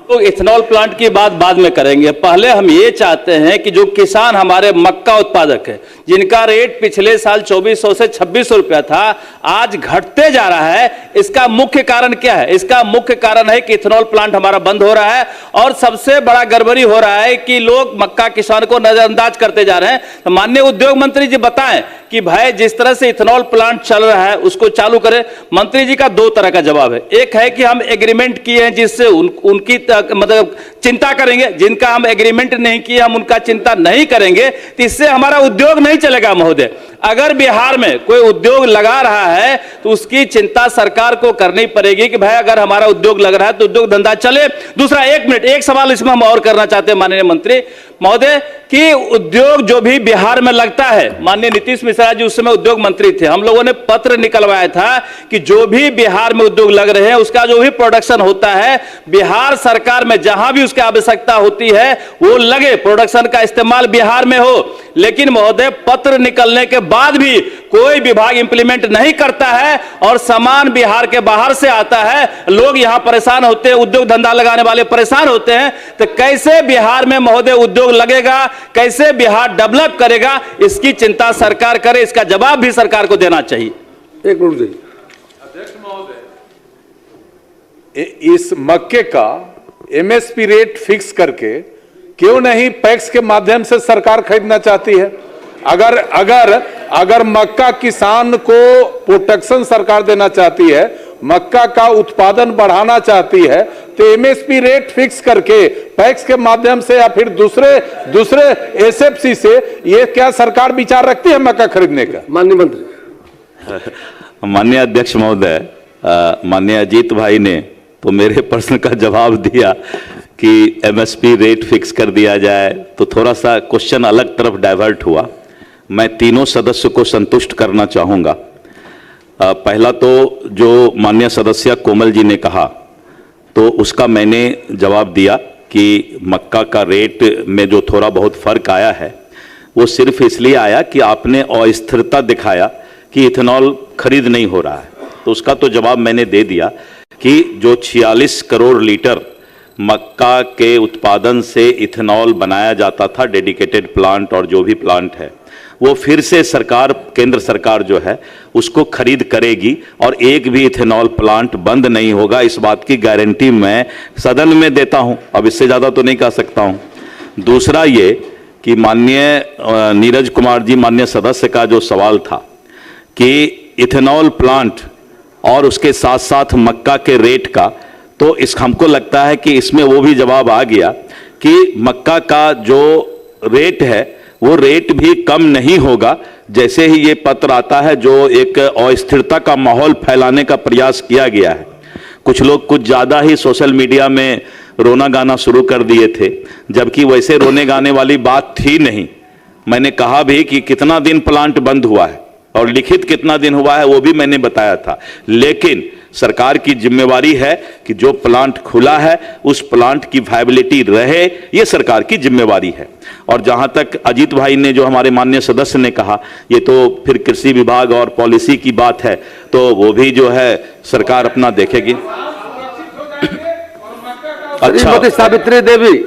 तो ethanol plant की बात बाद में करेंगे। पहले हम ये चाहते हैं कि जो किसान हमारे मक्का उत्पादक है, जिनका रेट पिछले साल 2400 से 2600 रुपया था, आज घटते जा रहा है, इसका मुख्य कारण क्या है? इसका मुख्य कारण है कि इथेनॉल प्लांट हमारा बंद हो रहा है और सबसे बड़ा गड़बड़ी हो रहा है कि लोग मक्का किसान को नजरअंदाज करते जा रहे हैं। तो माननीय उद्योग मंत्री जी बताएं कि भाई जिस तरह से इथेनॉल प्लांट चल रहा है उसको चालू करें। मंत्री जी का दो तरह का जवाब है। एक है कि हम एग्रीमेंट किए हैं जिससे उनकी मतलब चिंता करेंगे, जिनका हम एग्रीमेंट नहीं किए हम उनका चिंता नहीं करेंगे, तो इससे हमारा उद्योग नहीं चलेगा महोदय। अगर बिहार में कोई उद्योग लगा रहा है तो उसकी चिंता सरकार को करनी पड़ेगी कि भाई अगर हमारा उद्योग लग रहा है तो उद्योग धंधा चले। दूसरा, एक मिनट, एक सवाल इसमें हम और करना चाहते हैं माननीय मंत्री महोदय कि उद्योग जो भी बिहार में लगता है, माननीय नीतीश मिश्रा जी उस समय उद्योग मंत्री थे, हम लोगों ने पत्र निकलवाया था कि जो भी बिहार में उद्योग लग रहे हैं उसका जो भी प्रोडक्शन होता है बिहार सरकार में जहां भी उसकी आवश्यकता होती है वो लगे, प्रोडक्शन का इस्तेमाल बिहार में हो। लेकिन महोदय पत्र निकलने के बाद भी कोई विभाग इंप्लीमेंट नहीं करता है और सामान बिहार के बाहर से आता है, लोग यहां परेशान होते हैं, उद्योग धंधा लगाने वाले परेशान होते हैं। तो कैसे बिहार में महोदय उद्योग लगेगा, कैसे बिहार डेवलप करेगा, इसकी चिंता सरकार करे, इसका जवाब भी सरकार को देना चाहिए। एक मिनट दीजिए। अध्यक्ष महोदय, इस मक्के का एमएसपी रेट फिक्स करके क्यों नहीं पैक्स के माध्यम से सरकार खरीदना चाहती है? अगर मक्का किसान को प्रोटेक्शन सरकार देना चाहती है, मक्का का उत्पादन बढ़ाना चाहती है, तो एमएसपी रेट फिक्स करके पैक्स के माध्यम से या फिर दूसरे एसएफसी से ये क्या सरकार विचार रखती है मक्का खरीदने का? माननीय मंत्री। माननीय अध्यक्ष महोदय, माननीय अजीत भाई ने तो मेरे प्रश्न का जवाब दिया कि एमएसपी रेट फिक्स कर दिया जाए, तो थोड़ा सा क्वेश्चन अलग तरफ डाइवर्ट हुआ। मैं तीनों सदस्य को संतुष्ट करना चाहूँगा। पहला तो जो माननीय सदस्य कोमल जी ने कहा तो उसका मैंने जवाब दिया कि मक्का का रेट में जो थोड़ा बहुत फर्क आया है वो सिर्फ इसलिए आया कि आपने अस्थिरता दिखाया कि इथेनॉल खरीद नहीं हो रहा है, तो उसका तो जवाब मैंने दे दिया कि जो 46 करोड़ लीटर मक्का के उत्पादन से इथेनॉल बनाया जाता था, डेडिकेटेड प्लांट और जो भी प्लांट है, वो फिर से सरकार, केंद्र सरकार जो है उसको खरीद करेगी और एक भी इथेनॉल प्लांट बंद नहीं होगा। इस बात की गारंटी मैं सदन में देता हूं, अब इससे ज़्यादा तो नहीं कह सकता हूं। दूसरा ये कि माननीय नीरज कुमार जी, माननीय सदस्य का जो सवाल था कि इथेनॉल प्लांट और उसके साथ साथ मक्का के रेट का, तो इस हमको लगता है कि इसमें वो भी जवाब आ गया कि मक्का का जो रेट है वो रेट भी कम नहीं होगा। जैसे ही ये पत्र आता है जो एक अस्थिरता का माहौल फैलाने का प्रयास किया गया है, कुछ लोग कुछ ज़्यादा ही सोशल मीडिया में रोना गाना शुरू कर दिए थे, जबकि वैसे रोने गाने वाली बात थी नहीं। मैंने कहा भी कि कितना दिन प्लांट बंद हुआ है और लिखित कितना दिन हुआ है वो भी मैंने बताया था। लेकिन सरकार की जिम्मेवारी है कि जो प्लांट खुला है उस प्लांट की वायबिलिटी रहे, ये सरकार की जिम्मेवारी है। और जहां तक अजीत भाई ने जो हमारे माननीय सदस्य ने कहा, ये तो फिर कृषि विभाग और पॉलिसी की बात है, तो वो भी जो है सरकार अपना देखेगी। अच्छा, सावित्री देवी।